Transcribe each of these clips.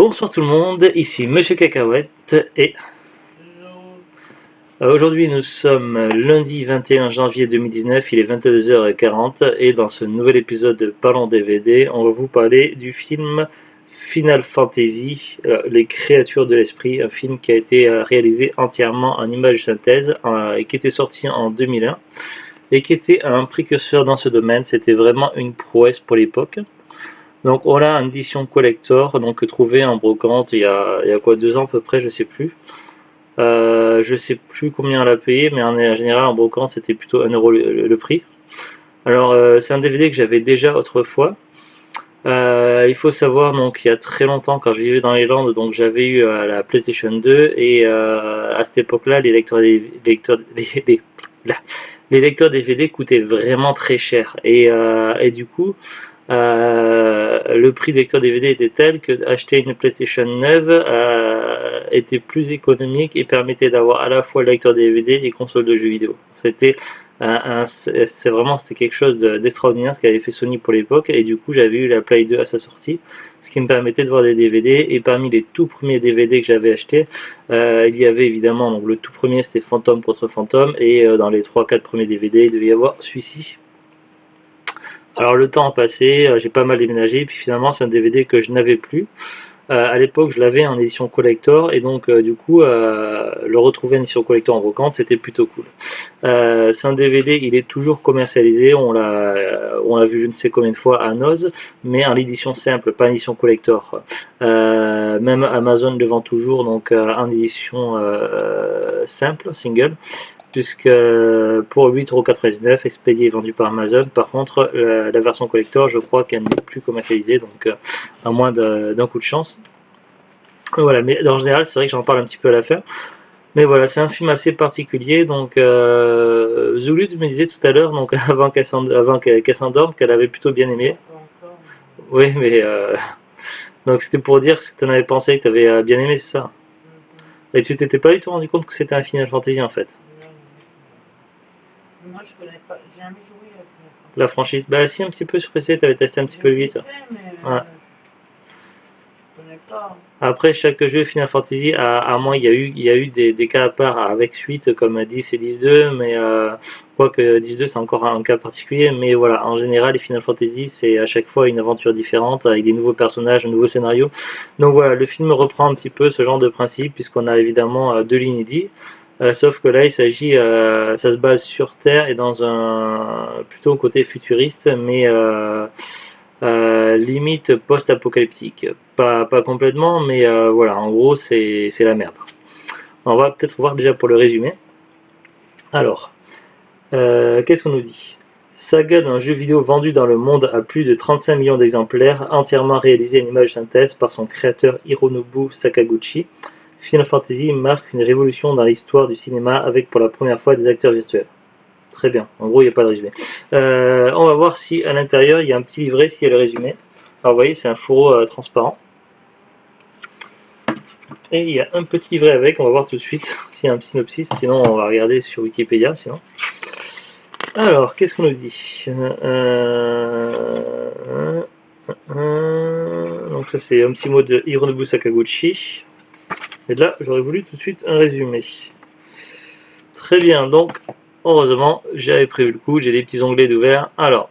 Bonsoir tout le monde, ici Monsieur Cacahuète et aujourd'hui nous sommes lundi 21 janvier 2019, il est 22h40 et dans ce nouvel épisode de Parlons DVD, on va vous parler du film Final Fantasy, Les créatures de l'esprit, un film qui a été réalisé entièrement en image synthèse et qui était sorti en 2001 et qui était un précurseur dans ce domaine, c'était vraiment une prouesse pour l'époque. Donc on a une édition collector, donc trouvée en brocante il y a quoi, 2 ans à peu près, je sais plus. Je sais plus combien elle a payé, mais en général en brocante c'était plutôt 1 € le prix. Alors c'est un DVD que j'avais déjà autrefois. Il faut savoir, donc il y a très longtemps quand je vivais dans les Landes, donc j'avais eu la PlayStation 2 et à cette époque-là les lecteurs DVD coûtaient vraiment très cher et du coup le prix de lecteur DVD était tel que acheter une PlayStation 9 était plus économique et permettait d'avoir à la fois le lecteur DVD et console de jeux vidéo. C'était c'était quelque chose d'extraordinaire ce qu'avait fait Sony pour l'époque, et du coup j'avais eu la Play 2 à sa sortie, ce qui me permettait de voir des DVD. Et parmi les tout premiers DVD que j'avais acheté, il y avait évidemment, donc le tout premier c'était Phantom contre Phantom, et dans les 3-4 premiers DVD il devait y avoir celui-ci. Alors le temps a passé, j'ai pas mal déménagé, puis finalement c'est un DVD que je n'avais plus. À l'époque je l'avais en édition collector, et donc du coup le retrouver en édition collector en brocante c'était plutôt cool. C'est un DVD, il est toujours commercialisé, on l'a vu je ne sais combien de fois à Noz, mais en édition simple, pas en édition collector. Même Amazon le vend toujours, donc en édition simple, single, puisque pour 8,99 €, expédié et vendu par Amazon. Par contre, la version collector, je crois qu'elle n'est plus commercialisée, donc à moins d'un coup de chance. Voilà, mais en général, c'est vrai que j'en parle un petit peu à la fin. Mais voilà, c'est un film assez particulier. Donc, Zulud me disait tout à l'heure, donc avant qu'elle s'endorme, qu'elle avait plutôt bien aimé. Oui, mais donc c'était pour dire ce que tu en avais pensé, que tu avais bien aimé, c'est ça. Et tu t'étais pas du tout rendu compte que c'était un Final Fantasy en fait. Moi, je connais pas, j'ai jamais joué à Final Fantasy. La franchise. Bah si, un petit peu sur PC, t'avais testé un petit peu le 8. Mais Ouais. je connais pas. Après, chaque jeu Final Fantasy, à moins, il y a eu des cas à part avec suite comme 10 et 10-2, mais quoique 10-2 c'est encore un cas particulier, mais voilà, en général, les Final Fantasy c'est à chaque fois une aventure différente avec des nouveaux personnages, un nouveau scénario. Donc voilà, le film reprend un petit peu ce genre de principe, puisqu'on a évidemment 2 lignes. Sauf que là, il s'agit, ça se base sur Terre et dans un plutôt côté futuriste, mais limite post-apocalyptique. Pas complètement, mais voilà, en gros, c'est la merde. On va peut-être voir déjà pour le résumé. Alors, qu'est-ce qu'on nous dit? Saga d'un jeu vidéo vendu dans le monde à plus de 35 millions d'exemplaires, entièrement réalisé en image synthèse par son créateur Hironobu Sakaguchi. Final Fantasy marque une révolution dans l'histoire du cinéma avec pour la première fois des acteurs virtuels. Très bien, en gros il n'y a pas de résumé. On va voir si à l'intérieur il y a un petit livret, s'il y a le résumé. Alors vous voyez, c'est un fourreau transparent. Et il y a un petit livret avec, on va voir tout de suite s'il y a un synopsis, sinon on va regarder sur Wikipédia. Sinon. Alors, qu'est-ce qu'on nous dit? Donc ça c'est un petit mot de Hironobu Sakaguchi. Et là, j'aurais voulu tout de suite un résumé. Très bien, donc, heureusement, j'avais prévu le coup, j'ai des petits onglets d'ouvert. Alors,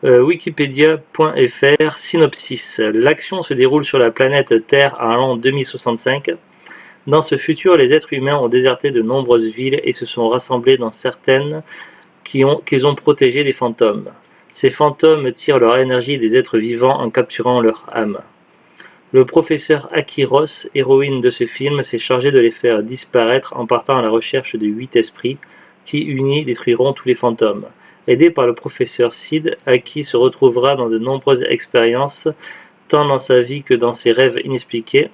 Wikipedia.fr, synopsis. L'action se déroule sur la planète Terre à l'an 2065. Dans ce futur, les êtres humains ont déserté de nombreuses villes et se sont rassemblés dans certaines qu'ils ont protégées des fantômes. Ces fantômes tirent leur énergie des êtres vivants en capturant leur âme. Le professeur Akiros, héroïne de ce film, s'est chargé de les faire disparaître en partant à la recherche de 8 esprits qui, unis, détruiront tous les fantômes. Aidé par le professeur Sid, Aki se retrouvera dans de nombreuses expériences, tant dans sa vie que dans ses rêves inexpliqués.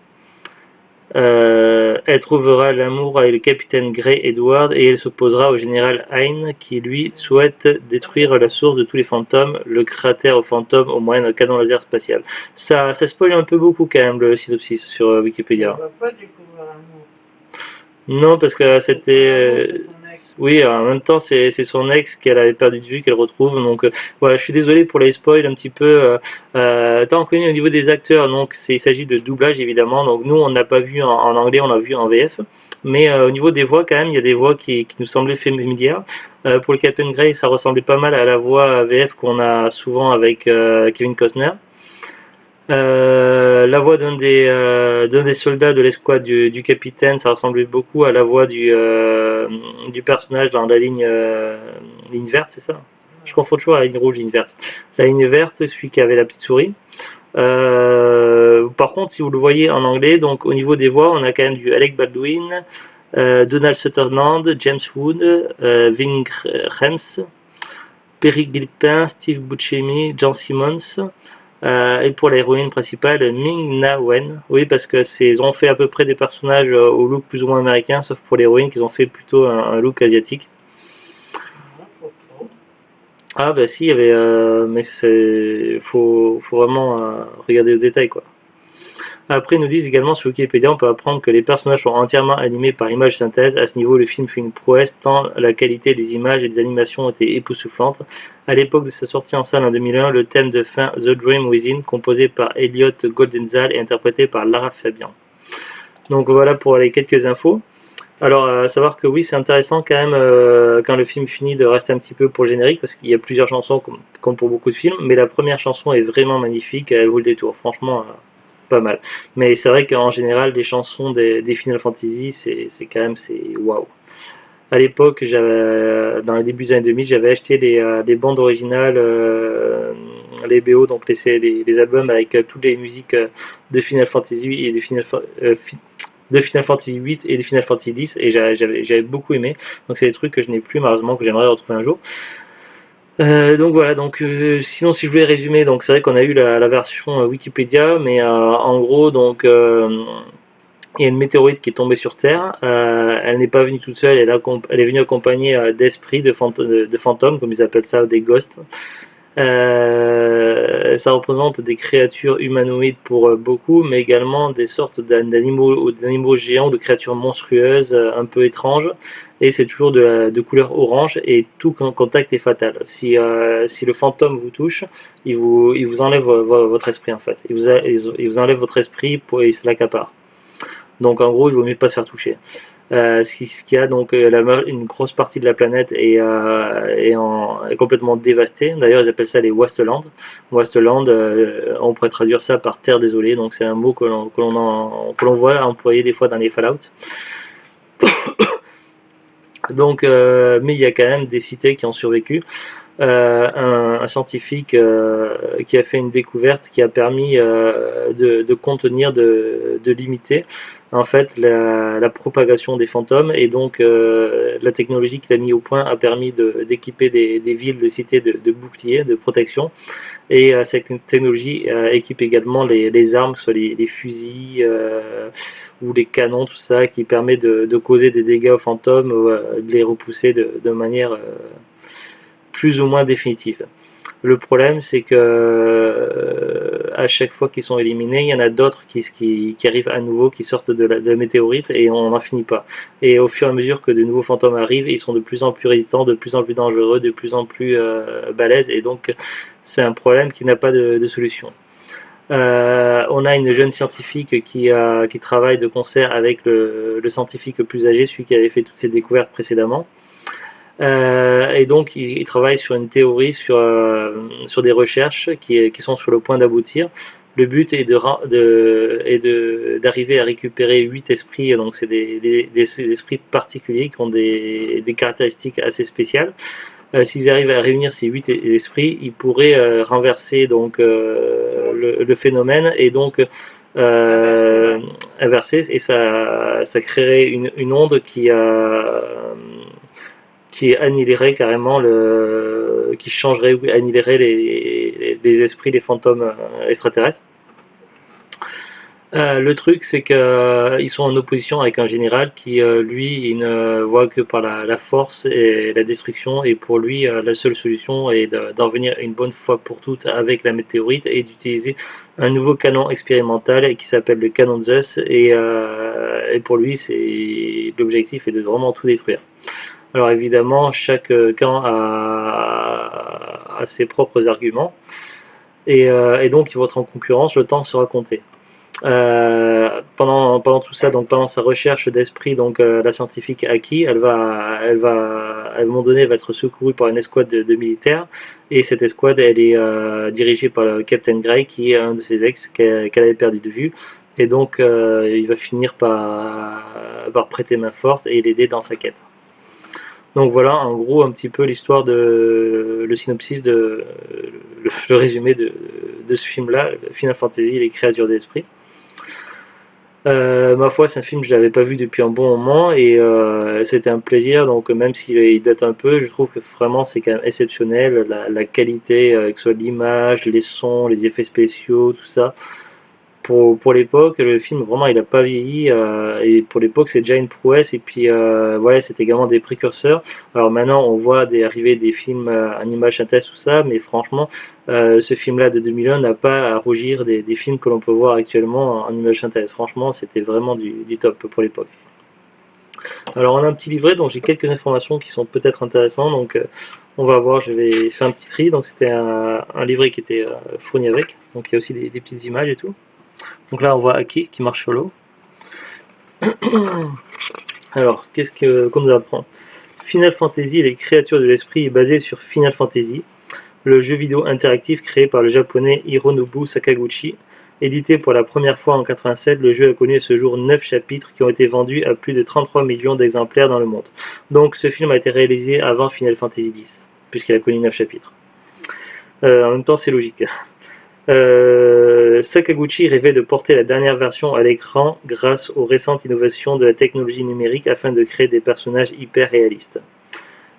Elle trouvera l'amour avec le capitaine Grey Edward et elle s'opposera au général Hein qui lui souhaite détruire la source de tous les fantômes, le cratère aux fantômes au moyen d'un canon laser spatial. Ça spoil un peu beaucoup quand même le synopsis sur Wikipédia. On va pas découvrir l'amour. Non, parce que c'était Oui, en même temps, c'est son ex qu'elle avait perdu de vue, qu'elle retrouve. Donc voilà, je suis désolé pour les spoils un petit peu. Tant qu'on est au niveau des acteurs, donc il s'agit de doublage évidemment. Donc nous, on n'a pas vu en anglais, on l'a vu en VF. Mais au niveau des voix, quand même, il y a des voix qui nous semblaient familières. Pour le Captain Grey, ça ressemblait pas mal à la voix VF qu'on a souvent avec Kevin Costner. La voix d'un des soldats de l'escouade du capitaine, ça ressemblait beaucoup à la voix du personnage dans la ligne verte, c'est ça? Je confonds toujours la ligne rouge, ligne verte. La ligne verte, c'est celui qui avait la petite souris. Par contre, si vous le voyez en anglais, donc au niveau des voix, on a quand même du Alec Baldwin, Donald Sutherland, James Wood, Ving Rhames, Perry Gilpin, Steve Buscemi, John Simmons. Et pour l'héroïne principale, Ming-Na Wen. Oui, parce que ils ont fait à peu près des personnages au look plus ou moins américain, sauf pour l'héroïne qu'ils ont fait plutôt un look asiatique. Ah bah si, il y avait, mais faut vraiment regarder le détail quoi. Après, ils nous disent également sur Wikipédia, on peut apprendre que les personnages sont entièrement animés par image synthèse. À ce niveau, le film fait une prouesse tant la qualité des images et des animations était époustouflante. À l'époque de sa sortie en salle en 2001, le thème de fin The Dream Within, composé par Elliot Goldenzahl et interprété par Lara Fabian. Donc voilà pour les quelques infos. Alors, savoir que oui, c'est intéressant quand même quand le film finit de rester un petit peu pour le générique parce qu'il y a plusieurs chansons comme pour beaucoup de films, mais la première chanson est vraiment magnifique, elle vaut le détour. Franchement, pas mal. Mais c'est vrai qu'en général, les chansons des Final Fantasy, c'est quand même c'est waouh. À l'époque, dans les débuts des années 2000, j'avais acheté les bandes originales, les BO, donc les albums avec toutes les musiques de Final Fantasy et de Final Fantasy 8 et de Final Fantasy 10 et j'avais beaucoup aimé. Donc c'est des trucs que je n'ai plus malheureusement que j'aimerais retrouver un jour. Donc voilà, donc sinon si je voulais résumer, donc c'est vrai qu'on a eu la version Wikipédia, mais en gros donc il y a une météorite qui est tombée sur Terre. Elle n'est pas venue toute seule, elle est venue accompagnée d'esprits, de fantômes, comme ils appellent ça, des ghosts. Ça représente des créatures humanoïdes pour beaucoup, mais également des sortes d'animaux géants, de créatures monstrueuses, un peu étranges. Et c'est toujours de couleur orange et tout contact est fatal. Si le fantôme vous touche, il vous enlève votre esprit en fait. Il vous enlève votre esprit et il se l'accapare. Donc en gros, il vaut mieux pas se faire toucher. Ce qui a donc une grosse partie de la planète est complètement dévastée. D'ailleurs, ils appellent ça les Wastelands. Wasteland, on pourrait traduire ça par terre désolée. Donc c'est un mot que l'on voit employé des fois dans les Fallout. Donc, mais il y a quand même des cités qui ont survécu. Un scientifique qui a fait une découverte qui a permis de contenir, de limiter en fait la propagation des fantômes et donc la technologie qu'il a mis au point a permis d'équiper des villes, de cités de boucliers, de protection et cette technologie équipe également les armes, que ce soit les fusils ou les canons, tout ça qui permet de causer des dégâts aux fantômes, de les repousser de manière plus ou moins définitive. Le problème, c'est que à chaque fois qu'ils sont éliminés, il y en a d'autres qui arrivent à nouveau, qui sortent de la météorite et on n'en finit pas. Et au fur et à mesure que de nouveaux fantômes arrivent, ils sont de plus en plus résistants, de plus en plus dangereux, de plus en plus balèzes et donc c'est un problème qui n'a pas de solution. On a une jeune scientifique qui travaille de concert avec le scientifique le plus âgé, celui qui avait fait toutes ces découvertes précédemment. Et donc il travaille sur une théorie, sur des recherches qui sont sur le point d'aboutir. Le but est d'arriver à récupérer 8 esprits, donc c'est des esprits particuliers qui ont des caractéristiques assez spéciales. S'ils arrivent à réunir ces 8 esprits, ils pourraient renverser donc le phénomène et donc inverser et ça créerait une onde qui annihilerait carrément qui changerait ou annihilerait les esprits des fantômes extraterrestres. Le truc, c'est qu'ils sont en opposition avec un général qui, lui, il ne voit que par la force et la destruction, et pour lui, la seule solution est d'en venir une bonne fois pour toutes avec la météorite et d'utiliser un nouveau canon expérimental qui s'appelle le canon Zeus, et pour lui, l'objectif est de vraiment tout détruire. Alors évidemment, chaque camp a ses propres arguments, et donc ils vont être en concurrence, le temps sera compté. Pendant tout ça, donc pendant sa recherche d'esprit, donc la scientifique Aki, à un moment donné, elle va être secourue par une escouade de militaires, et cette escouade, elle est dirigée par le Captain Gray, qui est un de ses ex qu'elle avait perdu de vue, et donc il va finir par prêter main forte et l'aider dans sa quête. Donc voilà, en gros, un petit peu l'histoire le synopsis le résumé de ce film-là, Final Fantasy, les créatures d'esprit. Ma foi, c'est un film que je n'avais pas vu depuis un bon moment, et c'était un plaisir. Donc même s'il date un peu, je trouve que vraiment c'est quand même exceptionnel. La qualité, que ce soit l'image, les sons, les effets spéciaux, tout ça. Pour l'époque, le film vraiment il a pas vieilli, et pour l'époque c'est déjà une prouesse. Et puis voilà, c'était également des précurseurs. Alors maintenant on voit arriver des films en image synthèse, tout ça, mais franchement ce film-là de 2001 n'a pas à rougir des films que l'on peut voir actuellement en image synthèse. Franchement, c'était vraiment du top pour l'époque. Alors on a un petit livret, donc j'ai quelques informations qui sont peut-être intéressantes. Donc on va voir, je vais faire un petit tri. Donc c'était un livret qui était fourni avec. Donc il y a aussi des petites images et tout. Donc là on voit Aki qui marche sur l'eau. Alors qu'est-ce qu'on nous apprend? Final Fantasy, les créatures de l'esprit, est basé sur Final Fantasy, le jeu vidéo interactif créé par le japonais Hironobu Sakaguchi. Édité pour la première fois en 87, le jeu a connu à ce jour 9 chapitres qui ont été vendus à plus de 33 millions d'exemplaires dans le monde. Donc ce film a été réalisé avant Final Fantasy X, puisqu'il a connu 9 chapitres. En même temps, c'est logique. Sakaguchi rêvait de porter la dernière version à l'écran grâce aux récentes innovations de la technologie numérique afin de créer des personnages hyper réalistes.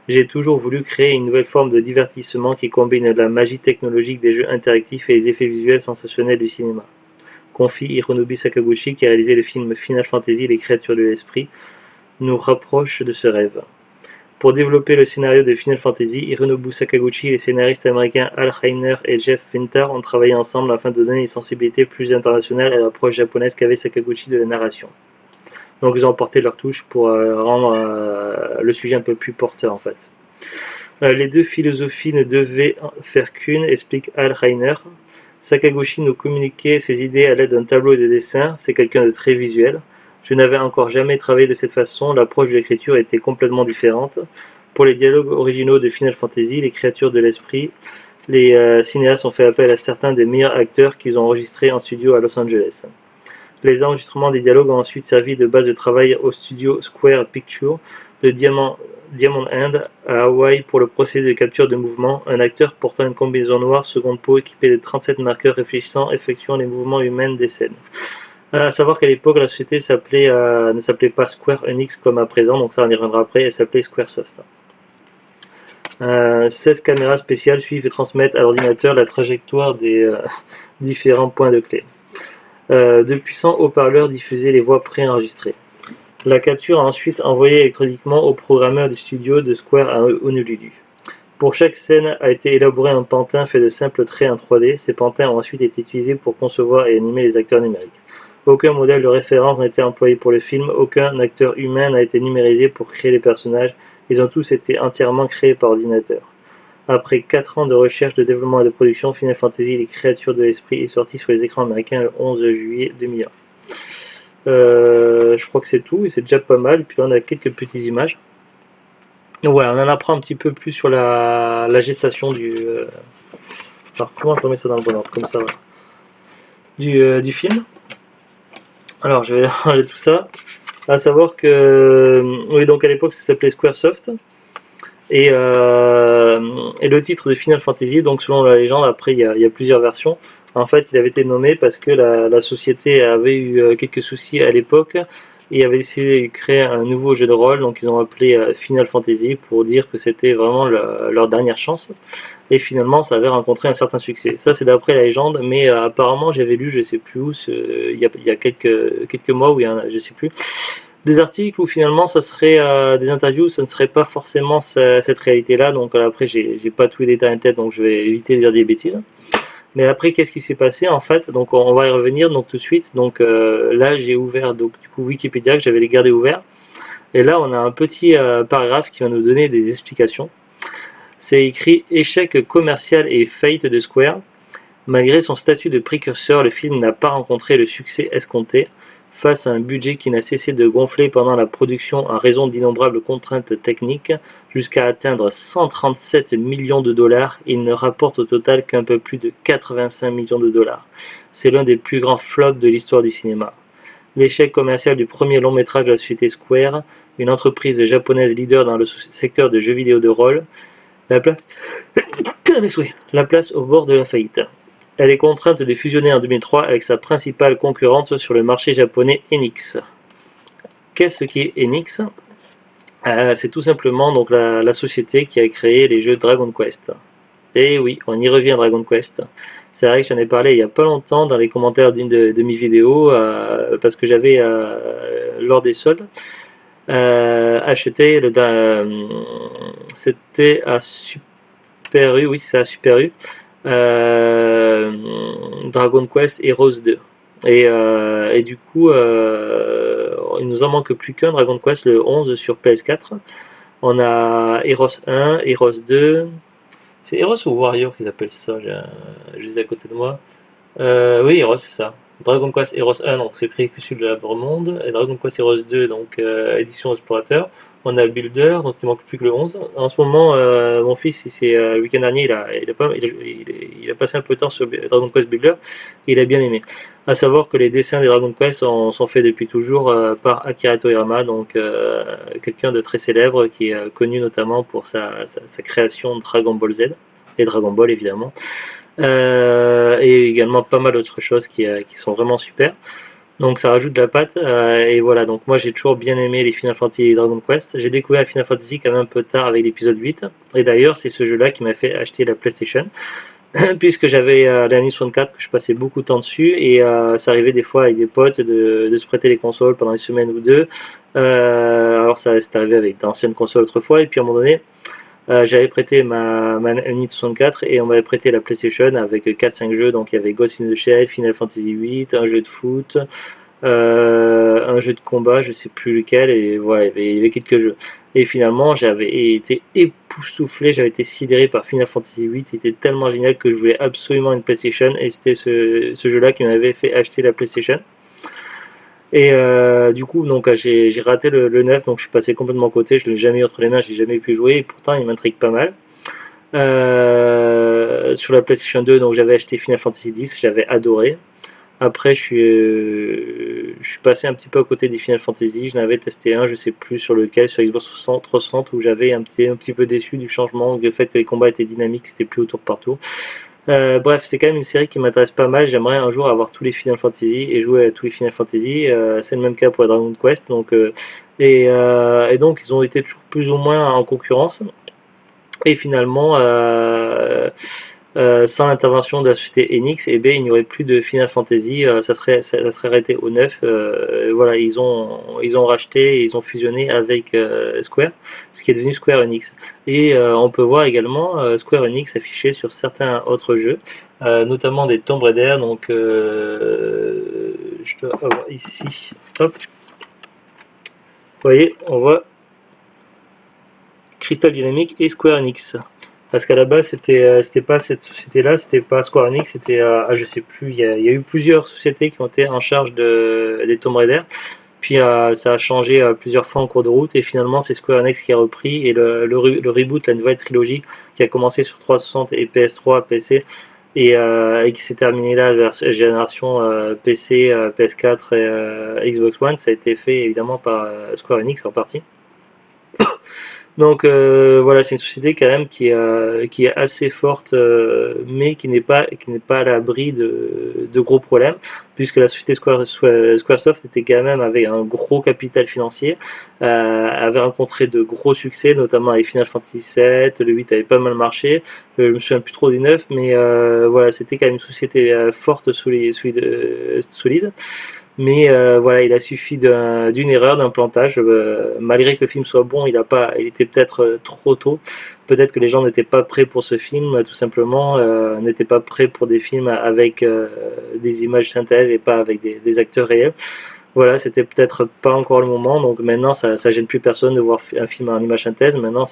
J'ai toujours voulu créer une nouvelle forme de divertissement qui combine la magie technologique des jeux interactifs et les effets visuels sensationnels du cinéma. Confie Hironobu Sakaguchi, qui a réalisé le film Final Fantasy, les créatures de l'esprit, nous rapproche de ce rêve. Pour développer le scénario de Final Fantasy, Hironobu Sakaguchi et les scénaristes américains Al Reiner et Jeff Vintar ont travaillé ensemble afin de donner une sensibilité plus internationale à l'approche japonaise qu'avait Sakaguchi de la narration. Donc ils ont apporté leur touche pour rendre le sujet un peu plus porteur en fait. Les deux philosophies ne devaient faire qu'une, explique Al Reiner. Sakaguchi nous communiquait ses idées à l'aide d'un tableau de dessin, c'est quelqu'un de très visuel. Je n'avais encore jamais travaillé de cette façon, l'approche de l'écriture était complètement différente. Pour les dialogues originaux de Final Fantasy, les créatures de l'esprit, les cinéastes ont fait appel à certains des meilleurs acteurs qu'ils ont enregistrés en studio à Los Angeles. Les enregistrements des dialogues ont ensuite servi de base de travail au studio Square Pictures de Diamond Hand à Hawaï pour le procédé de capture de mouvement. Un acteur portant une combinaison noire seconde peau équipée de 37 marqueurs réfléchissants effectuant les mouvements humains des scènes. À savoir qu'à l'époque, la société ne s'appelait pas Square Enix comme à présent, donc ça on y reviendra après, elle s'appelait Squaresoft. 16 caméras spéciales suivent et transmettent à l'ordinateur la trajectoire des différents points de clé. De puissants haut-parleurs diffusaient les voix préenregistrées. La capture est ensuite envoyée électroniquement au programmeur du studio de Square à Honolulu. Pour chaque scène a été élaboré un pantin fait de simples traits en 3D. Ces pantins ont ensuite été utilisés pour concevoir et animer les acteurs numériques. Aucun modèle de référence n'a été employé pour le film, aucun acteur humain n'a été numérisé pour créer les personnages, ils ont tous été entièrement créés par ordinateur. Après 4 ans de recherche, de développement et de production, Final Fantasy, les créatures de l'esprit est sorti sur les écrans américains le 11 juillet 2001. Je crois que c'est tout, et c'est déjà pas mal, et puis là on a quelques petites images. Donc voilà, on en apprend un petit peu plus sur la gestation du... Alors comment je remets ça dans le bon ordre, comme ça, voilà. Du film. Alors je vais ranger tout ça. À savoir que oui, donc à l'époque ça s'appelait Squaresoft, et le titre de Final Fantasy, donc selon la légende, après il y a plusieurs versions. En fait, il avait été nommé parce que la société avait eu quelques soucis à l'époque et avait essayé de créer un nouveau jeu de rôle, donc ils ont appelé Final Fantasy pour dire que c'était vraiment leur dernière chance. Et finalement, ça avait rencontré un certain succès. Ça, c'est d'après la légende, mais apparemment, j'avais lu, je sais plus où, il y a quelques mois, où il y a, je sais plus, des articles où finalement, ça serait des interviews, ça ne serait pas forcément cette réalité-là. Donc après, j'ai pas tous les détails en tête, donc je vais éviter de dire des bêtises. Mais après, qu'est-ce qui s'est passé en fait? Donc on va y revenir donc tout de suite. Donc là, j'ai ouvert donc du coup Wikipédia, que j'avais gardé ouvert. Et là, on a un petit paragraphe qui va nous donner des explications. C'est écrit échec commercial et faillite de Square. Malgré son statut de précurseur, le film n'a pas rencontré le succès escompté. Face à un budget qui n'a cessé de gonfler pendant la production en raison d'innombrables contraintes techniques, jusqu'à atteindre 137 millions de dollars, il ne rapporte au total qu'un peu plus de 85 millions de dollars. C'est l'un des plus grands flops de l'histoire du cinéma. L'échec commercial du premier long métrage de la société Square, une entreprise japonaise leader dans le secteur de jeux vidéo de rôle, la place au bord de la faillite. Elle est contrainte de fusionner en 2003 avec sa principale concurrente sur le marché japonais Enix. Qu'est-ce qui est Enix? C'est tout simplement donc la société qui a créé les jeux Dragon Quest. Et oui, on y revient Dragon Quest. C'est vrai que j'en ai parlé il n'y a pas longtemps dans les commentaires d'une de mes vidéos parce que j'avais lors des soldes acheté c'était à Super U, oui c'est à Super U. Dragon Quest Heroes 2 et du coup il nous en manque plus qu'un Dragon Quest le 11 sur PS4. On a Heroes 1, Heroes 2, c'est Heroes ou Warrior qu'ils appellent ça, je les ai à côté de moi. Oui, Heroes c'est ça. Dragon Quest Heroes 1 donc c'est précurseur de la Monde et Dragon Quest Heroes 2 donc édition explorateur. On a Builder, donc il manque plus que le 11. En ce moment, mon fils, le week-end dernier, il a passé un peu de temps sur Dragon Quest Builder, et il a bien aimé. À savoir que les dessins des Dragon Quest sont faits depuis toujours par Akira Toriyama, donc quelqu'un de très célèbre, qui est connu notamment pour sa création de Dragon Ball Z, et Dragon Ball évidemment, et également pas mal d'autres choses qui sont vraiment super. Donc ça rajoute de la patte et voilà, donc moi j'ai toujours bien aimé les Final Fantasy et Dragon Quest. J'ai découvert Final Fantasy quand même un peu tard avec l'épisode 8 et d'ailleurs c'est ce jeu là qui m'a fait acheter la PlayStation puisque j'avais la Nintendo 64 que je passais beaucoup de temps dessus et ça arrivait des fois avec des potes de se prêter les consoles pendant une semaine ou deux. Alors ça c'est arrivé avec d'anciennes consoles autrefois et puis à un moment donné j'avais prêté ma Nintendo 64 et on m'avait prêté la PlayStation avec 4-5 jeux. Donc il y avait Ghost in the Shell, Final Fantasy 8, un jeu de foot, un jeu de combat, je sais plus lequel, et voilà, il y avait quelques jeux. Et finalement, j'avais été époustouflé, j'avais été sidéré par Final Fantasy 8, il était tellement génial que je voulais absolument une PlayStation, et c'était ce jeu-là qui m'avait fait acheter la PlayStation. Et du coup, donc j'ai raté le 9, donc je suis passé complètement à côté, je l'ai jamais eu entre les mains, j'ai jamais pu jouer, et pourtant il m'intrigue pas mal. Sur la PlayStation 2, donc j'avais acheté Final Fantasy X, j'avais adoré. Après, je suis passé un petit peu à côté des Final Fantasy, j'en avais testé un, je sais plus sur lequel, sur Xbox 360, où j'avais un petit peu déçu du changement, du fait que les combats étaient dynamiques, c'était plus au tour partout. Bref, c'est quand même une série qui m'intéresse pas mal. J'aimerais un jour avoir tous les Final Fantasy et jouer à tous les Final Fantasy. C'est le même cas pour Dragon Quest. Donc, et donc, ils ont été toujours plus ou moins en concurrence. Et finalement, sans l'intervention de la société Enix, eh bien, il n'y aurait plus de Final Fantasy. Ça serait arrêté au 9. Voilà, ils ont racheté et ils ont fusionné avec Square, ce qui est devenu Square Enix. Et on peut voir également Square Enix affiché sur certains autres jeux, notamment des Tomb Raider. Donc, je dois avoir ici. Hop. Vous voyez, on voit Crystal Dynamics et Square Enix. Parce qu'à la base, c'était pas cette société-là, c'était pas Square Enix, c'était, je sais plus, il y a eu plusieurs sociétés qui ont été en charge des Tomb Raider. Puis ça a changé plusieurs fois en cours de route et finalement c'est Square Enix qui a repris et le reboot, la nouvelle trilogie qui a commencé sur 360 et PS3, PC et qui s'est terminé là vers génération PC, PS4 et Xbox One, ça a été fait évidemment par Square Enix en partie. Donc voilà, c'est une société quand même qui est assez forte, mais qui n'est pas à l'abri de gros problèmes, puisque la société Squaresoft était quand même avec un gros capital financier, avait rencontré de gros succès, notamment avec Final Fantasy VII, le 8 avait pas mal marché, je me souviens plus trop du 9, mais voilà, c'était quand même une société forte, solide. Mais voilà, il a suffi d'une erreur, d'un plantage. Malgré que le film soit bon, il était peut-être trop tôt. Peut-être que les gens n'étaient pas prêts pour ce film, tout simplement, n'étaient pas prêts pour des films avec des images synthèses et pas avec des acteurs réels. voilà, c'était peut-être pas encore le moment, donc maintenant ça gêne plus personne de voir un film en image synthèse. Maintenant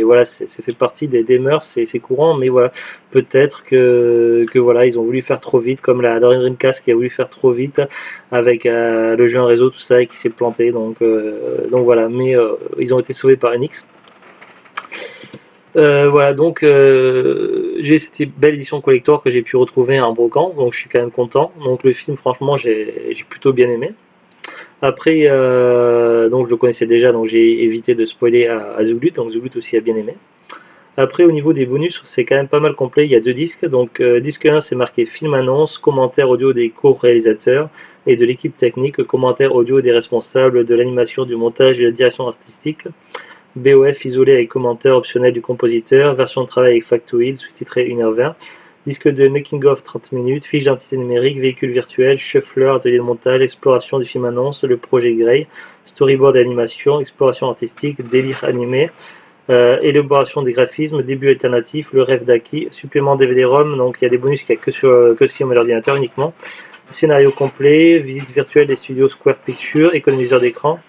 voilà, c'est fait partie des mœurs, c'est courant, mais voilà, peut-être que voilà, ils ont voulu faire trop vite, comme la Dreamcast qui a voulu faire trop vite avec le jeu en réseau, tout ça, et qui s'est planté. Donc voilà, mais ils ont été sauvés par NX. Voilà, donc j'ai cette belle édition collector que j'ai pu retrouver en brocante, donc je suis quand même content. Donc le film, franchement, j'ai plutôt bien aimé. Après, donc je le connaissais déjà, donc j'ai évité de spoiler à Zuglut, donc Zuglut aussi a bien aimé. Après, au niveau des bonus, c'est quand même pas mal complet, il y a 2 disques. Donc disque 1, c'est marqué film annonce, commentaire audio des co-réalisateurs et de l'équipe technique, commentaire audio des responsables de l'animation, du montage et de la direction artistique. BOF isolé avec commentaire optionnel du compositeur, version de travail avec Factoid, sous-titré 1h20, disque de making of 30 minutes, fiche d'identité numérique, véhicule virtuel, shuffler, atelier de montage, exploration du film annonce, le projet Grey, storyboard d'animation, exploration artistique, délire animé, élaboration des graphismes, début alternatif, le rêve d'Aki, supplément DVD-ROM, donc il y a des bonus qu'il n'y a que sur l'ordinateur uniquement, scénario complet, visite virtuelle des studios Square Pictures, économiseur d'écran.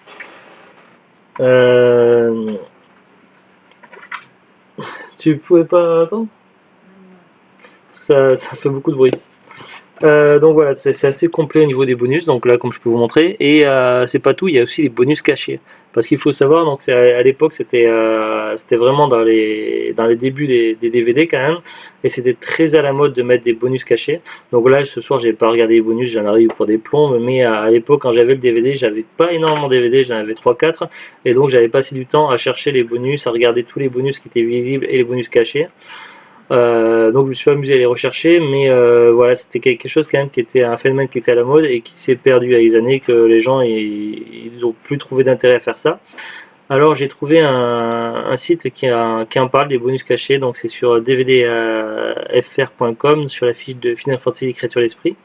Tu pouvais pas attendre? Ça fait beaucoup de bruit. Donc voilà, c'est assez complet au niveau des bonus, donc là comme je peux vous montrer, et c'est pas tout, il y a aussi des bonus cachés, parce qu'il faut savoir, donc à l'époque c'était vraiment dans les débuts des DVD quand même, et c'était très à la mode de mettre des bonus cachés. Donc là ce soir j'ai pas regardé les bonus, j'en arrive pour des plombs, mais à l'époque quand j'avais le DVD, j'avais pas énormément de DVD, j'en avais 3-4, et donc j'avais passé du temps à chercher les bonus, à regarder tous les bonus qui étaient visibles et les bonus cachés. Donc je me suis amusé à les rechercher, mais voilà, c'était quelque chose quand même qui était un phénomène qui était à la mode et qui s'est perdu avec les années, que les gens ils ont plus trouvé d'intérêt à faire ça. Alors j'ai trouvé un site qui en parle des bonus cachés, donc c'est sur dvdfr.com, sur la fiche de Final Fantasy Écriture l'Esprit.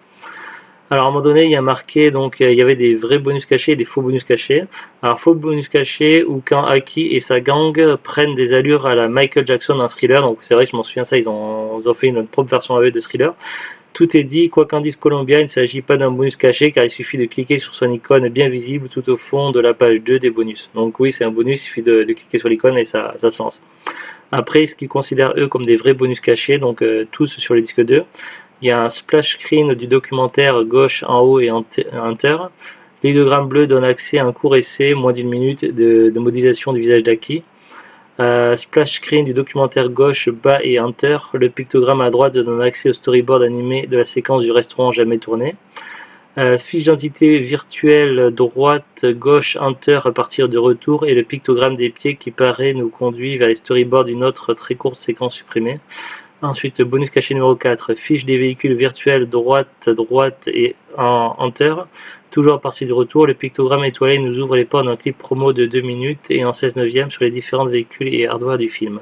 Alors à un moment donné, il y a marqué, donc il y avait des vrais bonus cachés et des faux bonus cachés. Alors faux bonus cachés, où quand Aki et sa gang prennent des allures à la Michael Jackson dans Thriller, donc c'est vrai que je m'en souviens ça, ils ont fait une propre version à eux de Thriller. Tout est dit, quoi qu'en dise Columbia, il ne s'agit pas d'un bonus caché, car il suffit de cliquer sur son icône bien visible tout au fond de la page 2 des bonus. Donc oui, c'est un bonus, il suffit de cliquer sur l'icône et ça se lance. Après, ce qu'ils considèrent eux comme des vrais bonus cachés, donc tous sur le disque 2. Il y a un splash screen du documentaire gauche en haut et Enter. L'idéogramme bleu donne accès à un court essai, moins d'1 minute, de modélisation du visage d'Aki. Splash screen du documentaire gauche bas et Enter. Le pictogramme à droite donne accès au storyboard animé de la séquence du restaurant jamais tourné. Fiche d'identité virtuelle droite gauche Enter à partir de retour, et le pictogramme des pieds qui paraît nous conduit vers les storyboards d'une autre très courte séquence supprimée. Ensuite, bonus caché numéro 4, fiche des véhicules virtuels droite et en Enter. Toujours à partir du retour, le pictogramme étoilé nous ouvre les portes d'un clip promo de 2 minutes et en 16/9 sur les différents véhicules et hardware du film.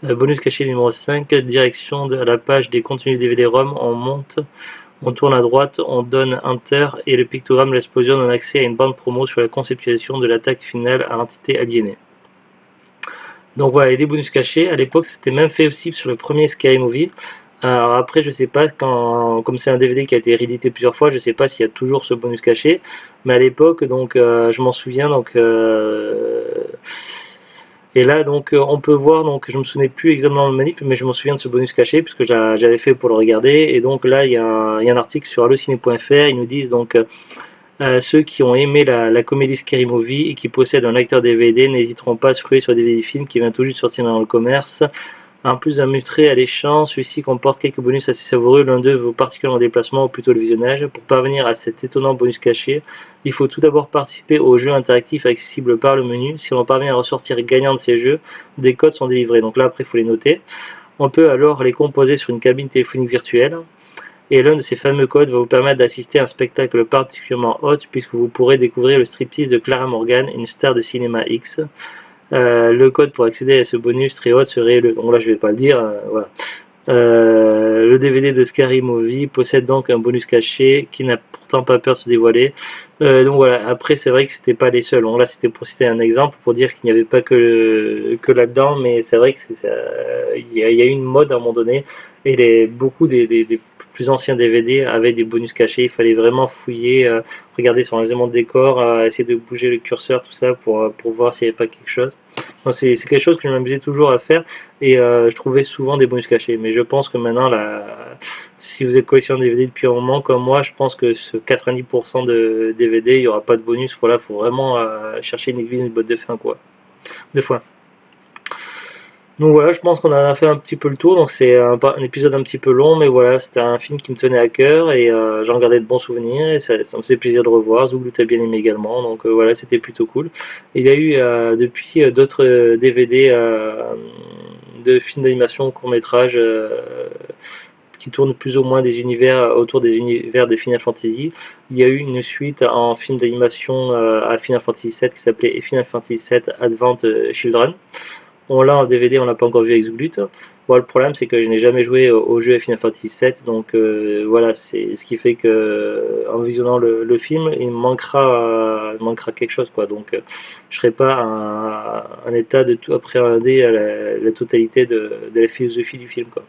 Bonus caché numéro 5, direction à la page des contenus DVD-ROM, on monte, on tourne à droite, on donne Enter et le pictogramme de l'explosion donne accès à une bande promo sur la conceptualisation de l'attaque finale à l'entité aliénée. Donc voilà, il y a des bonus cachés. À l'époque, c'était même fait aussi sur le premier Scary Movie. Alors après, je sais pas, comme c'est un DVD qui a été réédité plusieurs fois, je sais pas s'il y a toujours ce bonus caché. Mais à l'époque, donc, je m'en souviens. Donc, et là, donc, on peut voir. Donc, je me souvenais plus exactement le manip, mais je m'en souviens de ce bonus caché puisque j'avais fait pour le regarder. Et donc là, il y a un article sur allociné.fr. Ils nous disent donc. Ceux qui ont aimé la comédie Scary Movie et qui possèdent un lecteur DVD n'hésiteront pas à se ruer sur des DVD films qui vient tout juste sortir dans le commerce. En plus d'un mutré alléchant, celui-ci comporte quelques bonus assez savoureux. L'un d'eux vaut particulièrement le déplacement ou plutôt le visionnage. Pour parvenir à cet étonnant bonus caché, il faut tout d'abord participer aux jeux interactifs accessibles par le menu. Si l'on parvient à ressortir gagnant de ces jeux, des codes sont délivrés. Donc là, après, il faut les noter. On peut alors les composer sur une cabine téléphonique virtuelle. Et l'un de ces fameux codes va vous permettre d'assister à un spectacle particulièrement hot, puisque vous pourrez découvrir le striptease de Clara Morgan, une star de cinéma X. Le code pour accéder à ce bonus très hot serait le... Bon là je vais pas le dire, voilà. Le DVD de Scary Movie possède donc un bonus caché qui n'a pourtant pas peur de se dévoiler. Donc voilà, après c'est vrai que c'était pas les seuls. Bon, là c'était pour citer un exemple, pour dire qu'il n'y avait pas que là-dedans, mais c'est vrai que il y a eu une mode à un moment donné, et beaucoup des plus anciens DVD avaient des bonus cachés. Il fallait vraiment fouiller, regarder sur les éléments de décor, essayer de bouger le curseur, tout ça pour voir s'il n'y avait pas quelque chose. Donc c'est quelque chose que je m'amusais toujours à faire et je trouvais souvent des bonus cachés. Mais je pense que maintenant, si vous êtes collectionneur de DVD depuis un moment comme moi, je pense que ce 90% de DVD, il n'y aura pas de bonus. Voilà, faut vraiment chercher une aiguille dans une botte de foin, quoi. De foin. Donc voilà, je pense qu'on a fait un petit peu le tour. Donc c'est un épisode un petit peu long, mais voilà, c'était un film qui me tenait à cœur et j'en gardais de bons souvenirs et ça me faisait plaisir de revoir. Zouglou t'as bien aimé également, donc voilà, c'était plutôt cool. Il y a eu depuis d'autres DVD de films d'animation court métrage qui tournent plus ou moins des univers autour des univers de Final Fantasy. Il y a eu une suite en film d'animation à Final Fantasy VII qui s'appelait Final Fantasy VII Advent Children. On l'a en DVD, on l'a pas encore vu avec Zglut. Bon, le problème c'est que je n'ai jamais joué au jeu Final Fantasy VII, donc voilà, c'est ce qui fait que en visionnant le film, il me manquera quelque chose, quoi. Donc je serai pas en état de tout appréhender la totalité de la philosophie du film, quoi.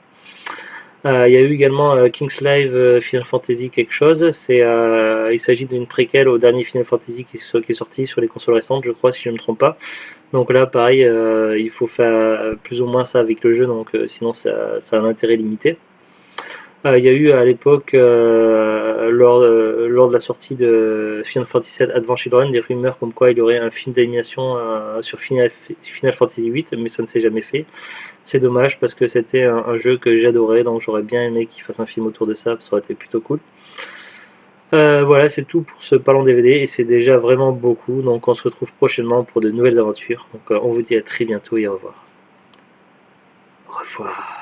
Il y a eu également King's Live Final Fantasy quelque chose. Il s'agit d'une préquelle au dernier Final Fantasy qui est sorti sur les consoles récentes, je crois, si je ne me trompe pas. Donc là, pareil, il faut faire plus ou moins ça avec le jeu, donc sinon ça a un intérêt limité. Il y a eu à l'époque, lors de la sortie de Final Fantasy VII Advent Children, des rumeurs comme quoi il y aurait un film d'animation sur Final Fantasy VIII, mais ça ne s'est jamais fait. C'est dommage parce que c'était un jeu que j'adorais, donc j'aurais bien aimé qu'il fasse un film autour de ça, ça aurait été plutôt cool. Voilà, c'est tout pour ce Parlons DVD et c'est déjà vraiment beaucoup, donc on se retrouve prochainement pour de nouvelles aventures. Donc on vous dit à très bientôt et au revoir. Au revoir.